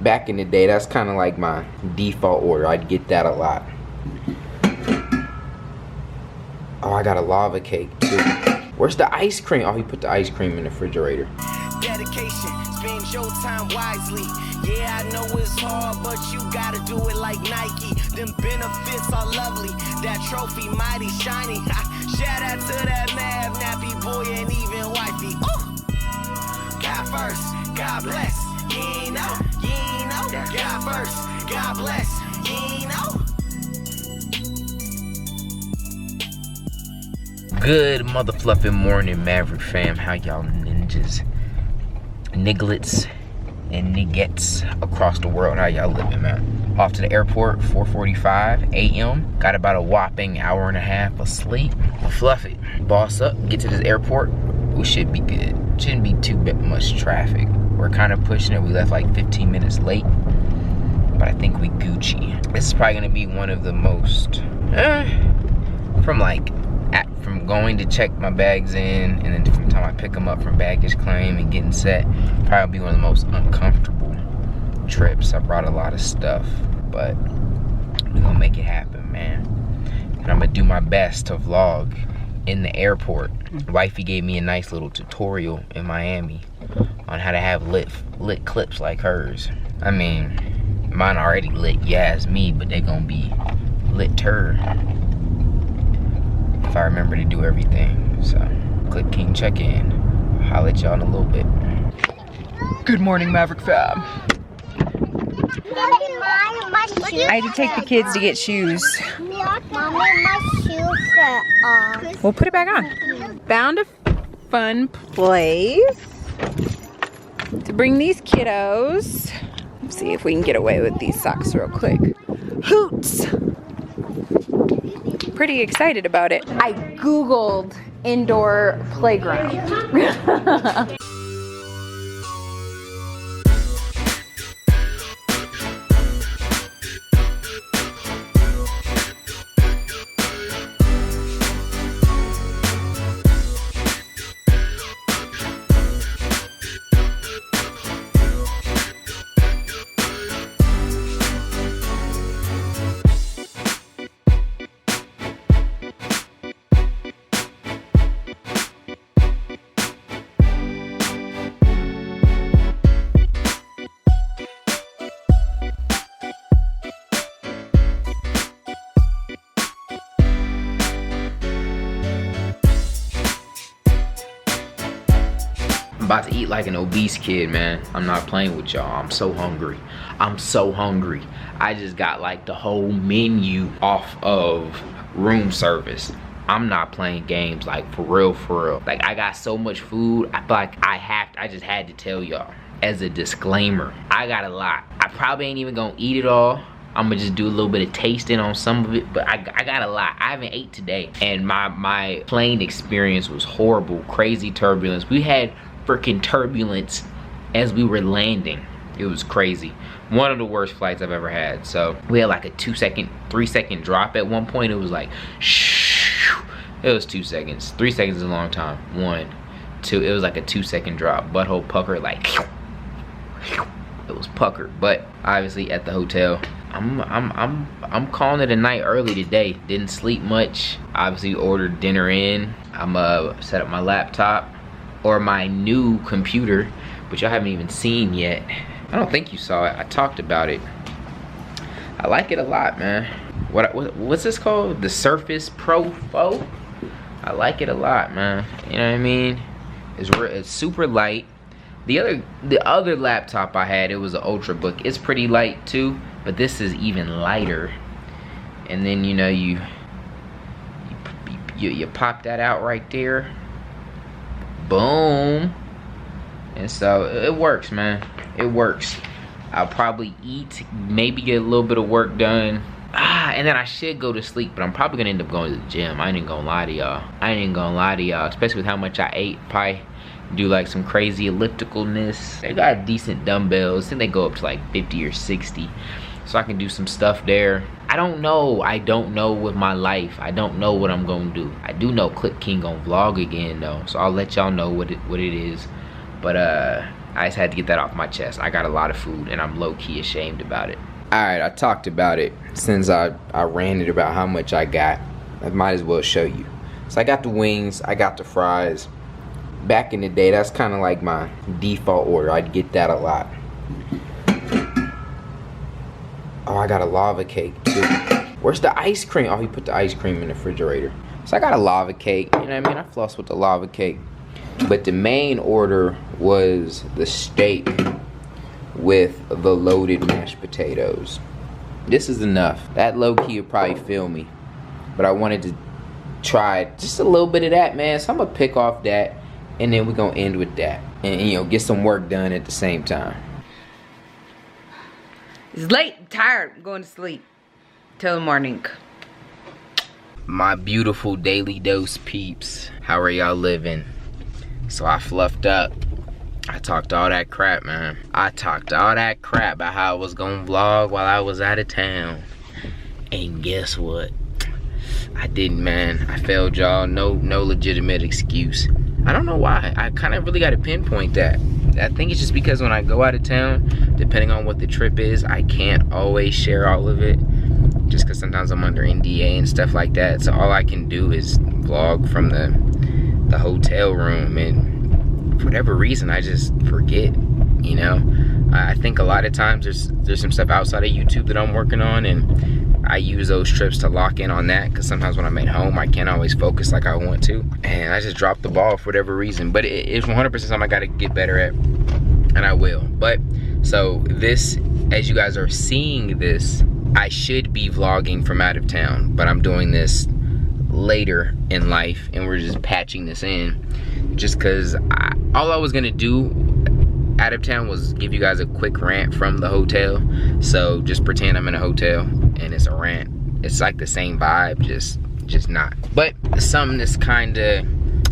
back in the day, that's kind of like my default order. I'd get that a lot. Oh, I got a lava cake too. Where's the ice cream? Oh, he put the ice cream in the refrigerator. Dedication, spend your time wisely. Yeah, I know it's hard, but you gotta do it like Nike. Them benefits are lovely. That trophy mighty shiny. Shout out to that Mav, nappy boy, and even wifey. Ooh. God first, God bless. You ain't know, you ain't know. God first, God bless. You ain't know. Good motherfluffing morning, Maverick fam. How y'all ninjas, nigglets, and niggets across the world? How y'all living, man? Off to the airport, 4:45 a.m. Got about a whopping hour and a half of sleep. Fluffy, boss up, get to this airport. We should be good. Shouldn't be too much traffic. We're kind of pushing it. We left like 15 minutes late, but I think we Gucci. This is probably gonna be one of the most, from going to check my bags in, and then from the time I pick them up from baggage claim and getting set, probably be one of the most uncomfortable trips. I brought a lot of stuff, but we're gonna make it happen, man. And I'm gonna do my best to vlog in the airport. Wifey gave me a nice little tutorial in Miami on how to have lit clips like hers. I mean, mine already lit Yasmine, but they gonna be lit her if I remember to do everything. So, Clip King check-in. I'll holler at y'all in a little bit. Good morning, Maverick fam. I had to take the kids to get shoes. We'll put it back on. Found a fun place to bring these kiddos. Let's see if we can get away with these socks real quick. Hoots! Pretty excited about it. I Googled indoor playground. I'm about to eat like an obese kid, man. I'm not playing with y'all. I'm so hungry. I'm so hungry. I just got like the whole menu off of room service. I'm not playing games, like for real, for real. Like I got so much food, I feel like I just had to tell y'all as a disclaimer. I got a lot. I probably ain't even gonna eat it all. I'm gonna just do a little bit of tasting on some of it, but I got a lot. I haven't ate today, and my plane experience was horrible. Crazy turbulence. We had freaking turbulence as we were landing. It was crazy. One of the worst flights I've ever had. So we had like a 3-second drop at one point. It was like shh. It was 2 seconds. 3 seconds is a long time. 1, 2. It was like a 2-second drop. Butthole pucker, like it was puckered. But obviously at the hotel, I'm calling it a night early today. Didn't sleep much. Obviously ordered dinner in. I'm set up my laptop or my new computer, which y'all haven't even seen yet. I don't think you saw it. I talked about it. I like it a lot, man. What's this called? The Surface Pro 4? I like it a lot, man. You know what I mean? It's super light. The other laptop I had, it was an Ultrabook. It's pretty light too, but this is even lighter. And then you know you pop that out right there. Boom. And so it works, man. It works. I'll probably eat, maybe get a little bit of work done. And then I should go to sleep, but I'm probably gonna end up going to the gym. I ain't gonna lie to y'all. Especially with how much I ate. Probably do like some crazy ellipticalness. They got decent dumbbells. I think they go up to like 50 or 60. So I can do some stuff there. I don't know with my life. I don't know what I'm gonna do. I do know Clip King gonna vlog again though, so I'll let y'all know what it is. But I just had to get that off my chest. I got a lot of food and I'm low-key ashamed about it. Alright, I talked about it since I ranted about how much I got. I might as well show you. So I got the wings, I got the fries. Back in the day, that's kind of like my default order. I'd get that a lot. Oh, I got a lava cake too. Where's the ice cream? Oh, he put the ice cream in the refrigerator. So I got a lava cake, you know what I mean? I flossed with the lava cake. But the main order was the steak with the loaded mashed potatoes. This is enough. That low-key would probably fill me. But I wanted to try just a little bit of that, man. So I'm gonna pick off that, and then we're gonna end with that. And you know, get some work done at the same time. It's late, I'm tired, I'm going to sleep. Till the morning. My beautiful daily dose peeps. How are y'all living? So I fluffed up. I talked all that crap, man. I talked all that crap about how I was gonna vlog while I was out of town. And guess what? I didn't, man. I failed y'all. No legitimate excuse. I don't know why. I kind of really got to pinpoint that. I think it's just because when I go out of town, depending on what the trip is, I can't always share all of it. Just because sometimes I'm under NDA and stuff like that. So all I can do is vlog from the hotel room. And for whatever reason, I just forget, you know. I think a lot of times there's some stuff outside of YouTube that I'm working on, and I use those trips to lock in on that, because sometimes when I'm at home I can't always focus like I want to, and I just dropped the ball for whatever reason. But it's 100% something I gotta get better at, and I will. But so this, as you guys are seeing this, I should be vlogging from out of town, but I'm doing this later in life, and we're just patching this in just because all I was gonna do out of town was give you guys a quick rant from the hotel. So just pretend I'm in a hotel and it's a rant. It's like the same vibe, just not. But something that's kind of,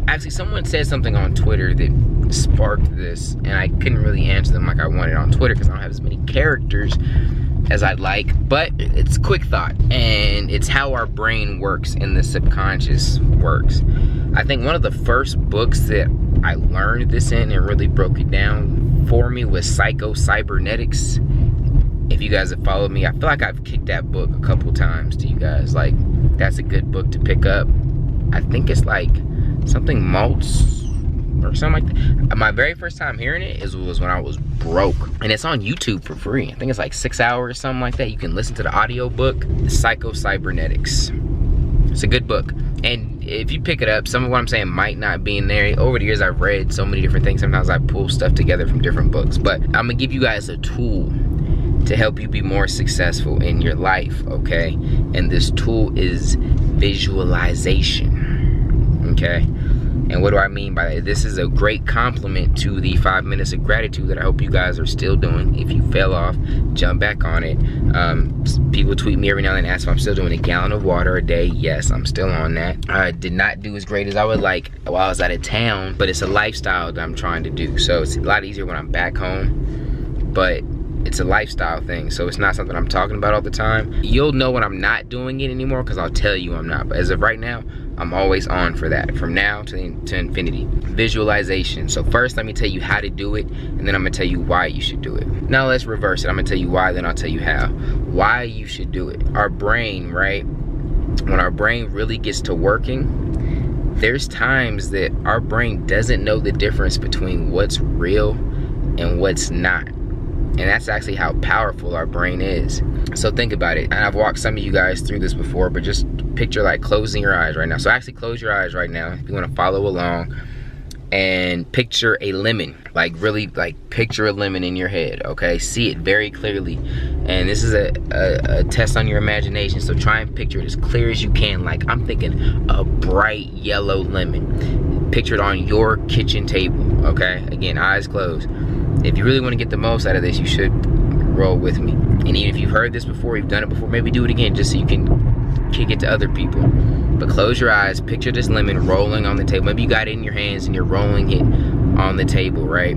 actually someone said something on Twitter that sparked this, and I couldn't really answer them like I wanted on Twitter because I don't have as many characters as I'd like. But it's quick thought, and it's how our brain works and the subconscious works. I think one of the first books that I learned this in and really broke it down for me was Psycho-Cybernetics. If you guys have followed me, I feel like I've kicked that book a couple times to you guys. Like, that's a good book to pick up. I think it's like something Maltz or something like that. My very first time hearing it was when I was broke, and it's on YouTube for free. I think it's like 6 hours or something like that. You can listen to the audio book, Psycho-Cybernetics. It's a good book, and if you pick it up, some of what I'm saying might not be in there. Over the years, I've read so many different things. Sometimes I pull stuff together from different books, but I'm gonna give you guys a tool to help you be more successful in your life, okay? And this tool is visualization, okay? And what do I mean by that? This is a great compliment to the 5 minutes of gratitude that I hope you guys are still doing. If you fell off, jump back on it. People tweet me every now and then, ask if I'm still doing a gallon of water a day. Yes, I'm still on that. I did not do as great as I would like while I was out of town, but it's a lifestyle that I'm trying to do. So it's a lot easier when I'm back home, but it's a lifestyle thing, so it's not something I'm talking about all the time. You'll know when I'm not doing it anymore because I'll tell you I'm not, but as of right now, I'm always on for that, from now to infinity. Visualization. So first, let me tell you how to do it, and then I'm gonna tell you why you should do it. Now let's reverse it. I'm gonna tell you why, then I'll tell you how. Why you should do it. Our brain, right? When our brain really gets to working, there's times that our brain doesn't know the difference between what's real and what's not. And that's actually how powerful our brain is. So think about it. And I've walked some of you guys through this before, but just picture like closing your eyes right now. So actually close your eyes right now if you want to follow along, and picture a lemon. Like really, like picture a lemon in your head, okay? See it very clearly. And this is a test on your imagination, so try and picture it as clear as you can. Like I'm thinking a bright yellow lemon. Picture it on your kitchen table, okay? Again, eyes closed. If you really want to get the most out of this, you should roll with me. And even if you've heard this before, you've done it before, maybe do it again just so you can kick it to other people. But close your eyes, picture this lemon rolling on the table. Maybe you got it in your hands and you're rolling it on the table, right?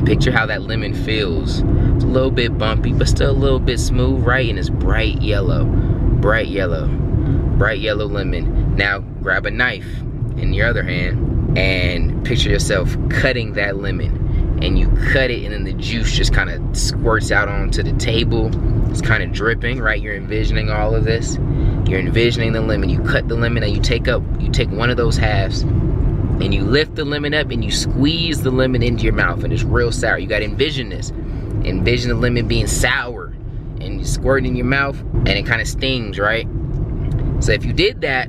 Picture how that lemon feels. It's a little bit bumpy, but still a little bit smooth, right? And it's bright yellow, bright yellow, bright yellow lemon. Now grab a knife in your other hand and picture yourself cutting that lemon. and you cut it, and then the juice just kind of squirts out onto the table. It's kind of dripping, right? You're envisioning all of this. You're envisioning the lemon. You cut the lemon, and you take one of those halves, and you lift the lemon up, and you squeeze the lemon into your mouth, and it's real sour. You gotta envision this. Envision the lemon being sour, and you squirt it in your mouth, and it kind of stings, right? So if you did that,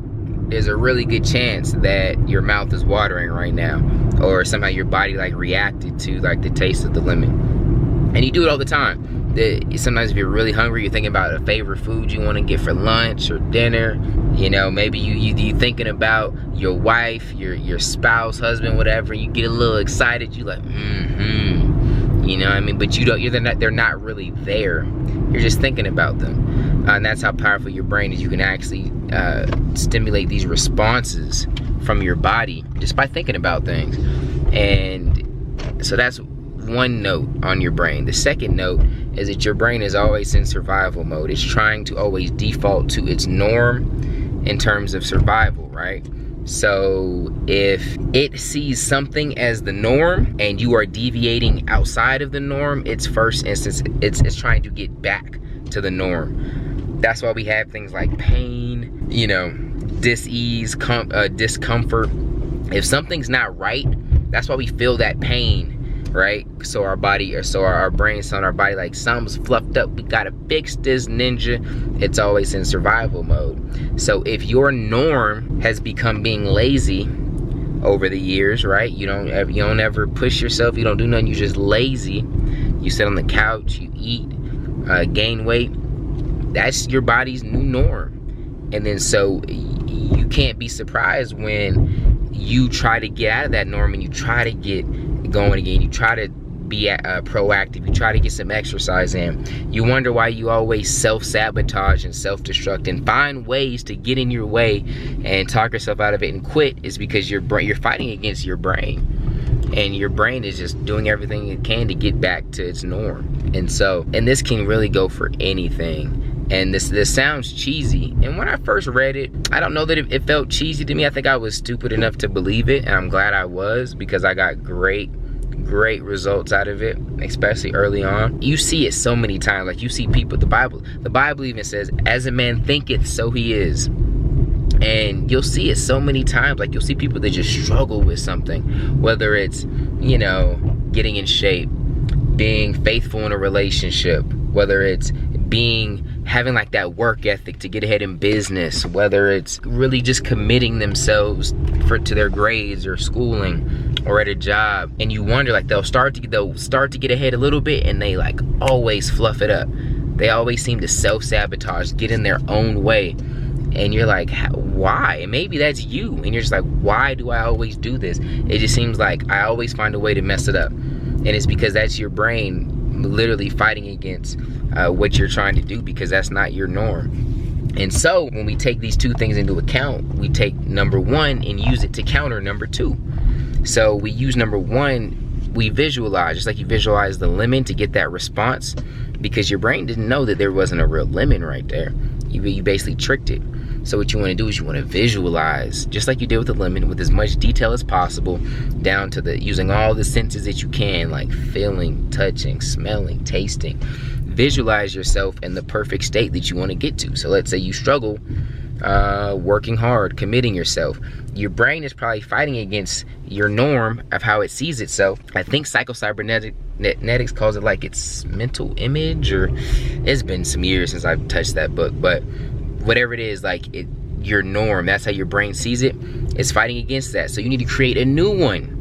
there's a really good chance that your mouth is watering right now, or somehow your body like reacted to like the taste of the lemon. And you do it all the time. Sometimes if you're really hungry, you're thinking about a favorite food you want to get for lunch or dinner. You know, maybe you're thinking about your wife, your spouse, husband, whatever. You get a little excited. You like, you know what I mean? But they're not really there. You're just thinking about them. And that's how powerful your brain is. You can actually stimulate these responses from your body just by thinking about things. And so that's one note on your brain. The second note is that your brain is always in survival mode. It's trying to always default to its norm in terms of survival, right? So if it sees something as the norm and you are deviating outside of the norm, its first instance, it's trying to get back to the norm. That's why we have things like pain, you know, dis-ease, discomfort. If something's not right, that's why we feel that pain, right? So our body, or so our brain's telling our body like, something's fluffed up, we gotta fix this, ninja. It's always in survival mode. So if your norm has become being lazy over the years, right? You don't ever push yourself, you don't do nothing, you're just lazy. You sit on the couch, you eat, gain weight. That's your body's new norm. And then so you can't be surprised when you try to get out of that norm and you try to get going again. You try to be proactive. You try to get some exercise in. You wonder why you always self-sabotage and self-destruct and find ways to get in your way and talk yourself out of it and quit. Is because you're fighting against your brain, and your brain is just doing everything it can to get back to its norm. And this can really go for anything. And this sounds cheesy, and when I first read it, I don't know that it felt cheesy to me. I think I was stupid enough to believe it, and I'm glad I was, because I got great results out of it, especially early on. You see it so many times. Like, you see people, the Bible even says, as a man thinketh, so he is. And you'll see it so many times. Like, you'll see people that just struggle with something, whether it's, you know, getting in shape, being faithful in a relationship, whether it's having like that work ethic to get ahead in business, whether it's really just committing themselves to their grades or schooling or at a job. And you wonder, like, they'll start to get ahead a little bit, and they like always fluff it up. They always seem to self-sabotage, get in their own way. And you're like, why? And maybe that's you, and you're just like, why do I always do this? It just seems like I always find a way to mess it up. And it's because that's your brain literally fighting against what you're trying to do, because that's not your norm. And so when we take these two things into account, we take number one and use it to counter number two. So we use number one, we visualize, just like you visualize the lemon to get that response, because your brain didn't know that there wasn't a real lemon right there. You basically tricked it. So what you want to do is you want to visualize, just like you did with the lemon, with as much detail as possible, down to using all the senses that you can, like feeling, touching, smelling, tasting. Visualize yourself in the perfect state that you want to get to. So let's say you struggle working hard, committing yourself. Your brain is probably fighting against your norm of how it sees itself. I think psychocybernetics calls it like its mental image, or it's been some years since I've touched that book, but whatever it is, like your norm, that's how your brain sees it. It's fighting against that. So you need to create a new one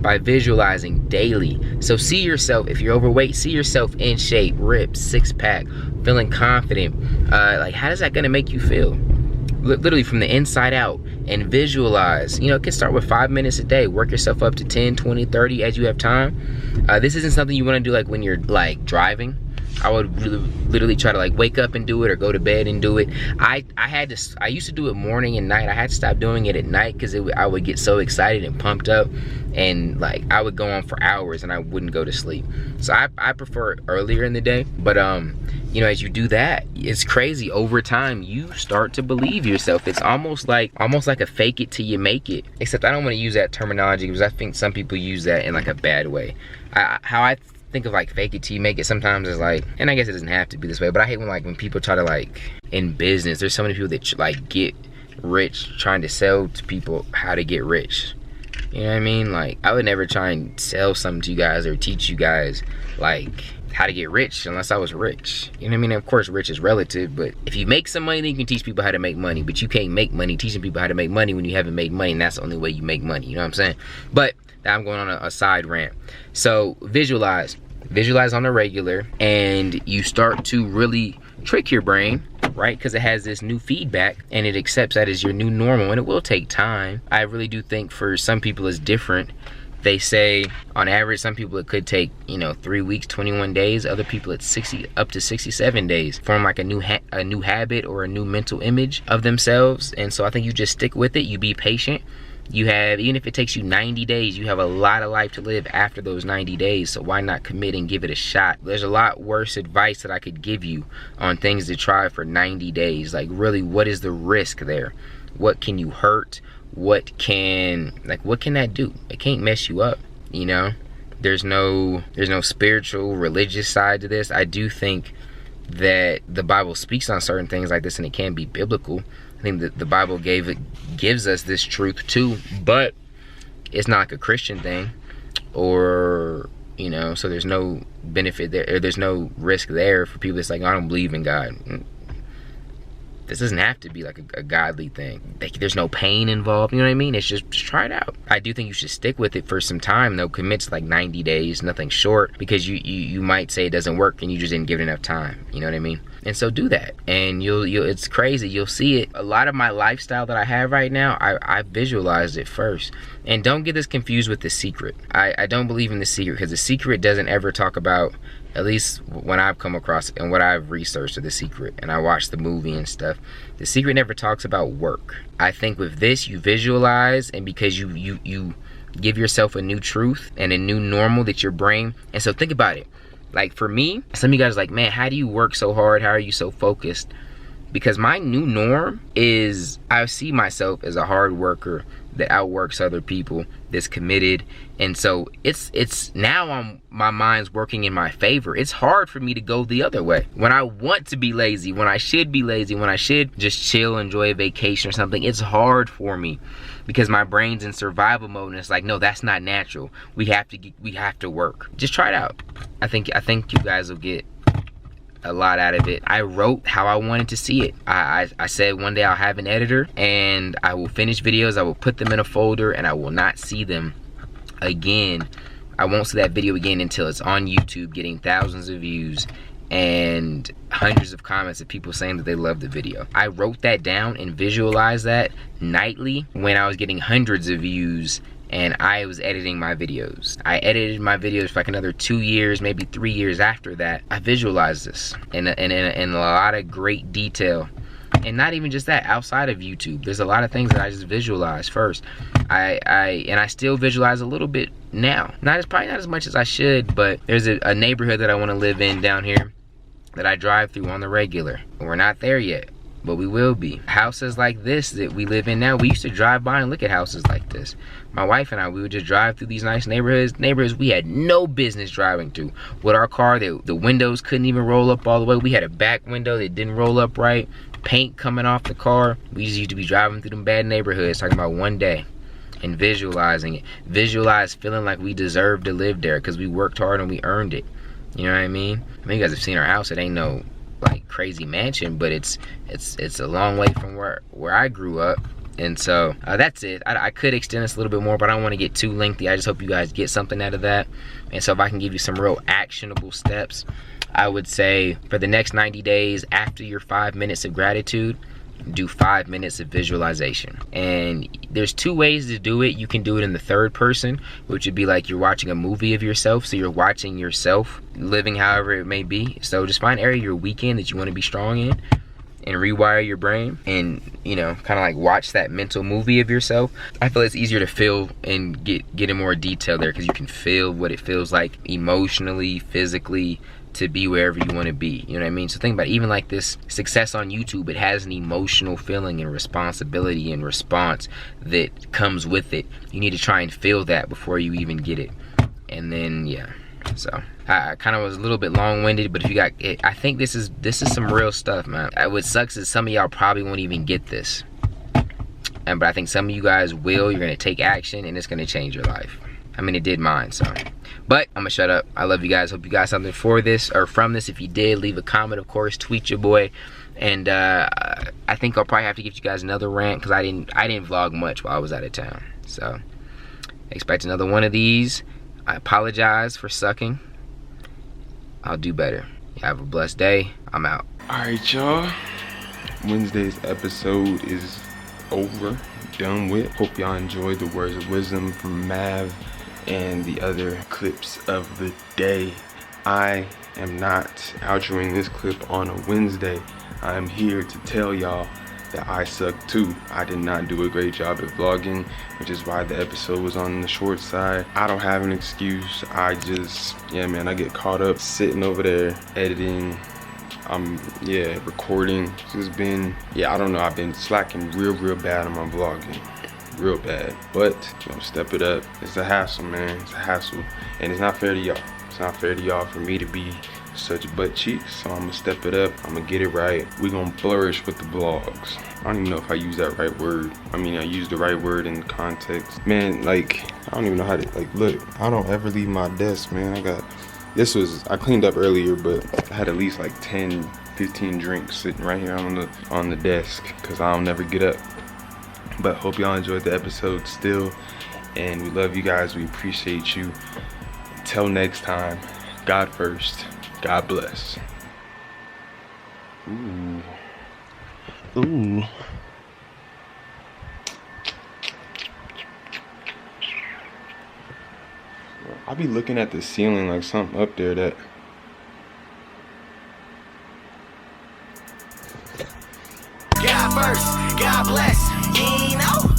by visualizing daily. So see yourself, if you're overweight, see yourself in shape, ripped, six-pack, feeling confident. Like, how is that gonna make you feel? Literally from the inside out, and visualize. You know, it can start with 5 minutes a day. Work yourself up to 10, 20, 30 as you have time. This isn't something you wanna do like when you're like driving. I would literally try to like wake up and do it, or go to bed and do it. I used to do it morning and night. I had to stop doing it at night because I would get so excited and pumped up, and like I would go on for hours and I wouldn't go to sleep. So I prefer it earlier in the day. But you know, as you do that, it's crazy. Over time, you start to believe yourself. It's almost like a fake it till you make it. Except I don't want to use that terminology because I think some people use that in like a bad way. How I think of like fake it till you make it sometimes is like, and I guess it doesn't have to be this way, but I hate when people try to like, in business, there's so many people that like get rich trying to sell to people how to get rich. You know what I mean? Like, I would never try and sell something to you guys or teach you guys like how to get rich unless I was rich. You know what I mean? Of course, rich is relative, but if you make some money, then you can teach people how to make money. But you can't make money teaching people how to make money when you haven't made money, and that's the only way you make money. You know what I'm saying? But I'm going on a side rant. So visualize on the regular, and you start to really trick your brain, right? Because it has this new feedback and it accepts that as your new normal, and it will take time. I really do think for some people it's different. They say on average, some people it could take, you know, 3 weeks, 21 days. Other people it's 60 up to 67 days. Form like a new habit or a new mental image of themselves. And so I think you just stick with it. You be patient. You have, even if it takes you 90 days, you have a lot of life to live after those 90 days. So why not commit and give it a shot? There's a lot worse advice that I could give you on things to try for 90 days. Like, really, what is the risk there? What can you hurt? What can that do? It can't mess you up, you know? There's no spiritual, religious side to this. I do think that the Bible speaks on certain things like this, and it can be biblical. I think that the Bible gives us this truth too, but it's not like a Christian thing, or, you know, so there's no benefit there, or there's no risk there for people that's like, I don't believe in God. This doesn't have to be like a godly thing. Like, there's no pain involved, you know what I mean? It's just try it out. I do think you should stick with it for some time though. Commit to like 90 days, nothing short, because you might say it doesn't work and you just didn't give it enough time, you know what I mean? And so do that, and you'll it's crazy, you'll see it. A lot of my lifestyle that I have right now, I visualized it first. And don't get this confused with The Secret. I don't believe in The Secret, because The Secret doesn't ever talk about, at least when I've come across and what I've researched of The Secret, and I watched the movie and stuff, The Secret never talks about work. I think with this, you visualize, and because you give yourself a new truth and a new normal that your brain, and so think about it. Like for me, some of you guys are like, man, how do you work so hard? How are you so focused? Because my new norm is, I see myself as a hard worker that outworks other people, that's committed. And so it's now my mind's working in my favor. It's hard for me to go the other way. When I want to be lazy, when I should be lazy, when I should just chill, enjoy a vacation or something, it's hard for me because my brain's in survival mode, and it's like, no, that's not natural. We have to work. Just try it out. I think you guys will get a lot out of it. I wrote how I wanted to see it. I said one day I'll have an editor and I will finish videos, I will put them in a folder, and I will not see them again. I won't see that video again until it's on YouTube getting thousands of views and hundreds of comments of people saying that they love the video. I wrote that down and visualized that nightly when I was getting hundreds of views and I was editing my videos. I edited my videos for like another 2 years, maybe 3 years after that. I visualized this in a lot of great detail. And not even just that, outside of YouTube, there's a lot of things that I just visualized first. I still visualize a little bit now. Probably not as much as I should, but there's a neighborhood that I want to live in down here that I drive through on the regular. We're not there yet, but we will be. Houses like this that we live in now, we used to drive by and look at houses like this. My wife and I, we would just drive through these nice neighborhoods we had no business driving through. With our car, the windows couldn't even roll up all the way. We had a back window that didn't roll up right, paint coming off the car. We just used to be driving through them bad neighborhoods, talking about one day, and visualizing it. Visualize feeling like we deserve to live there because we worked hard and we earned it. You know what I mean? I mean, you guys have seen our house. It ain't no like crazy mansion, but it's a long way from where I grew up. And so that's it. I could extend this a little bit more, but I don't want to get too lengthy. I just hope you guys get something out of that. And so if I can give you some real actionable steps, I would say for the next 90 days, after your 5 minutes of gratitude, do 5 minutes of visualization. And there's 2 ways to do it. You can do it in the third person, which would be like you're watching a movie of yourself. So you're watching yourself living however it may be. So just find an area of your weekend that you want to be strong in and rewire your brain, and you know, kind of like watch that mental movie of yourself. I feel it's easier to feel and get in more detail there because you can feel what it feels like emotionally, physically, to be wherever you want to be. You know what I mean? So think about it, even like this success on YouTube, it has an emotional feeling and responsibility and response that comes with it. You need to try and feel that before you even get it. And then yeah, so I kind of was a little bit long-winded, but if you got it, I think this is some real stuff, man. What sucks is some of y'all probably won't even get this, but I think some of you guys will. You're gonna take action and it's gonna change your life. I mean, it did mine, so. But I'm gonna shut up. I love you guys. Hope you got something for this or from this. If you did, leave a comment, of course. Tweet your boy. And I think I'll probably have to give you guys another rant because I didn't vlog much while I was out of town. So expect another one of these. I apologize for sucking. I'll do better. You have a blessed day. I'm out. Alright, y'all. Wednesday's episode is over, done with. Hope y'all enjoyed the words of wisdom from Mav and the other clips of the day. I am not outroing this clip on a Wednesday. I am here to tell y'all that I suck too. I did not do a great job at vlogging, which is why the episode was on the short side. I don't have an excuse. I just, yeah, man, I get caught up sitting over there editing. Recording. It's just been, I don't know, I've been slacking real bad on my vlogging. Real bad. But, you know, step it up. It's a hassle, man. It's a hassle. And it's not fair to y'all. It's not fair to y'all for me to be such butt cheeks. So I'm gonna step it up. I'm gonna get it right. We're gonna flourish with the vlogs. I don't even know if I use that right word. I mean, I use the right word in context. Man, like, I don't even know how to, like, look, I don't ever leave my desk, man. I cleaned up earlier, but I had at least like 10, 15 drinks sitting right here on the desk because I'll never get up. But hope y'all enjoyed the episode still, and we love you guys. We appreciate you. Until next time, God first, God bless. Ooh. I'll be looking at the ceiling like something up there that. God first, God bless, you know.